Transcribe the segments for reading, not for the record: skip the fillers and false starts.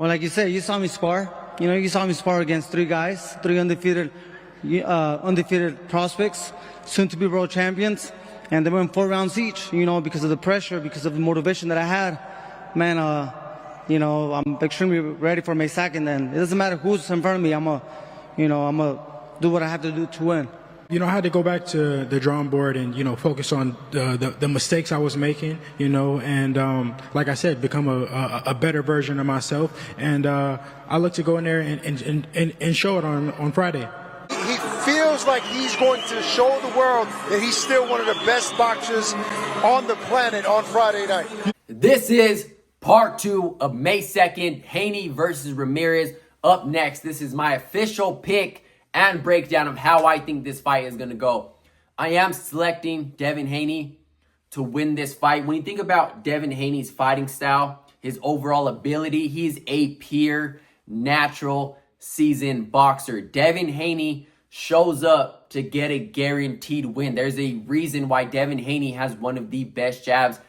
Well, like you said, you saw me spar. You saw me spar against three guys, three undefeated prospects, soon to be world champions. And they went 4 rounds each, because of the pressure, because of the motivation that I had. Man, I'm extremely ready for May 2nd. And it doesn't matter who's in front of me. I'm going to do what I have to do to win. I had to go back to the drawing board and, focus on the mistakes I was making, and like I said, become a better version of myself. And I look to go in there and show it on Friday. He feels like he's going to show the world that he's still one of the best boxers on the planet on Friday night. This is part 2 of May 2nd, Haney versus Ramirez. Up next, this is my official pick and breakdown of how I think this fight is going to go. I am selecting Devin Haney to win this fight. When you think about Devin Haney's fighting style, his overall ability, he's a pure, natural, seasoned boxer. Devin Haney shows up to get a guaranteed win. There's a reason why Devin Haney has one of the best jabs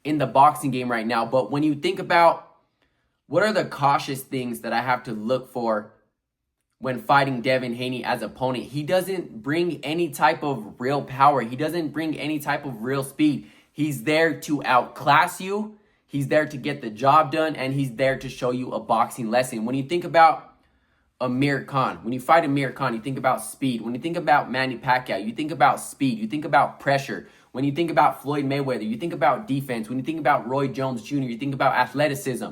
in the boxing game right now. But when you think about what are the cautious things that I have to look for when fighting Devin Haney as opponent, he doesn't bring any type of real power. He doesn't bring any type of real speed. He's there to outclass you. He's there to get the job done, and he's there to show you a boxing lesson. When you think about Amir Khan, when you fight Amir Khan, you think about speed. When you think about Manny Pacquiao, you think about speed. You think about pressure. When you think about Floyd Mayweather, you think about defense. When you think about Roy Jones Jr., you think about athleticism,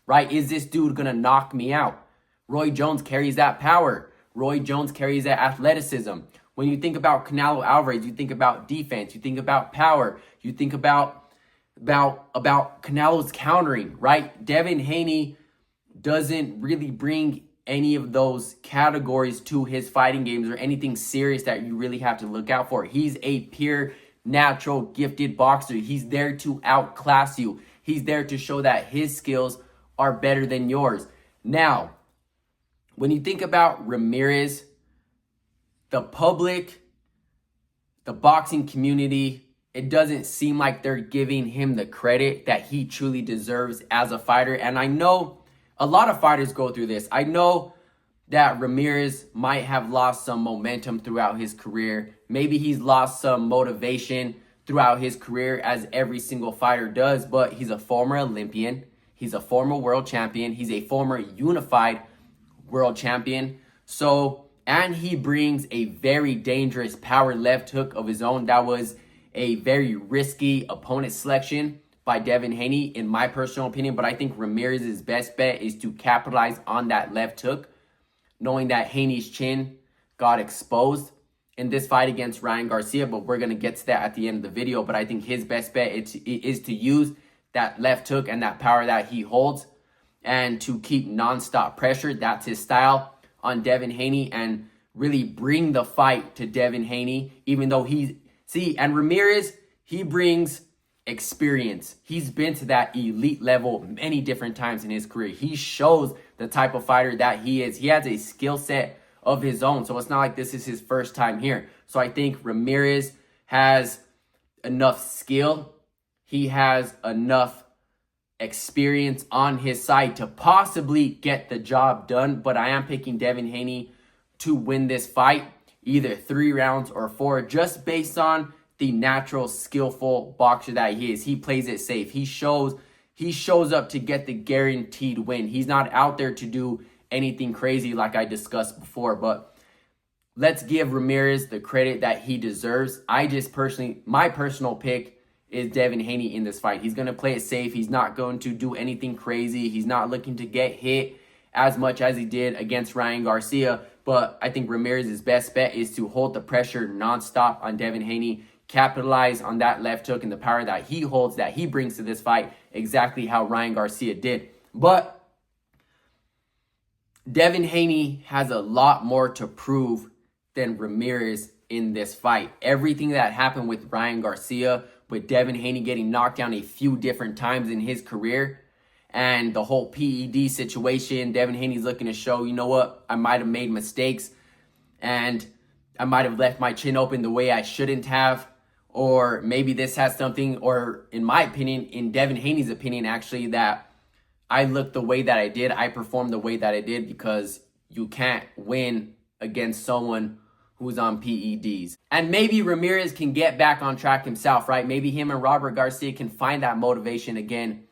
right? Is this dude going to knock me out? Roy Jones carries that power. Roy Jones carries that athleticism. When you think about Canelo Alvarez, you think about defense. You think about power. You think about Canelo's countering, right? Devin Haney doesn't really bring any of those categories to his fighting games or anything serious that you really have to look out for. He's a pure, natural, gifted boxer. He's there to outclass you. He's there to show that his skills are better than yours. Now, when you think about Ramirez, the public, the boxing community, it doesn't seem like they're giving him the credit that he truly deserves as a fighter. And I know a lot of fighters go through this. I know that Ramirez might have lost some momentum throughout his career. Maybe he's lost some motivation throughout his career, as every single fighter does. But he's a former Olympian. He's a former world champion. He's a former unified world champion. And he brings a very dangerous power left hook of his own. That was a very risky opponent selection by Devin Haney, in my personal opinion. But I think Ramirez's best bet is to capitalize on that left hook, knowing that Haney's chin got exposed in this fight against Ryan Garcia. But we're going to get to that at the end of the video. But I think his best bet is to use that left hook and that power that he holds, and to keep nonstop pressure. That's his style on Devin Haney, and really bring the fight to Devin Haney, even though and Ramirez, he brings experience. He's been to that elite level many different times in his career. He shows the type of fighter that he is. He has a skill set of his own, so it's not like this is his first time here. So I think Ramirez has enough skill. He has enough experience on his side to possibly get the job done. But I am picking Devin Haney to win this fight, either 3 rounds or 4, just based on the natural, skillful boxer that he is. He plays it safe. He shows up to get the guaranteed win. He's not out there to do anything crazy like I discussed before. But let's give Ramirez the credit that he deserves. My personal pick is Devin Haney in this fight. He's going to play it safe. He's not going to do anything crazy. He's not looking to get hit as much as he did against Ryan Garcia. But I think Ramirez's best bet is to hold the pressure nonstop on Devin Haney, capitalize on that left hook and the power that he holds, that he brings to this fight, exactly how Ryan Garcia did. But Devin Haney has a lot more to prove than Ramirez in this fight. Everything that happened with Ryan Garcia, with Devin Haney getting knocked down a few different times in his career, and the whole PED situation, Devin Haney's looking to show, you know what, I might have made mistakes, and I might have left my chin open the way I shouldn't have, or maybe this has something, or in my opinion, in Devin Haney's opinion actually, that I looked the way that I did. I performed the way that I did because you can't win against someone who's on PEDs. And maybe Ramirez can get back on track himself, right? Maybe him and Robert Garcia can find that motivation again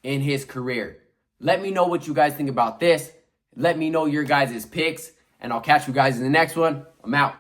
in his career. Let me know what you guys think about this. Let me know your guys' picks, and I'll catch you guys in the next one. I'm out.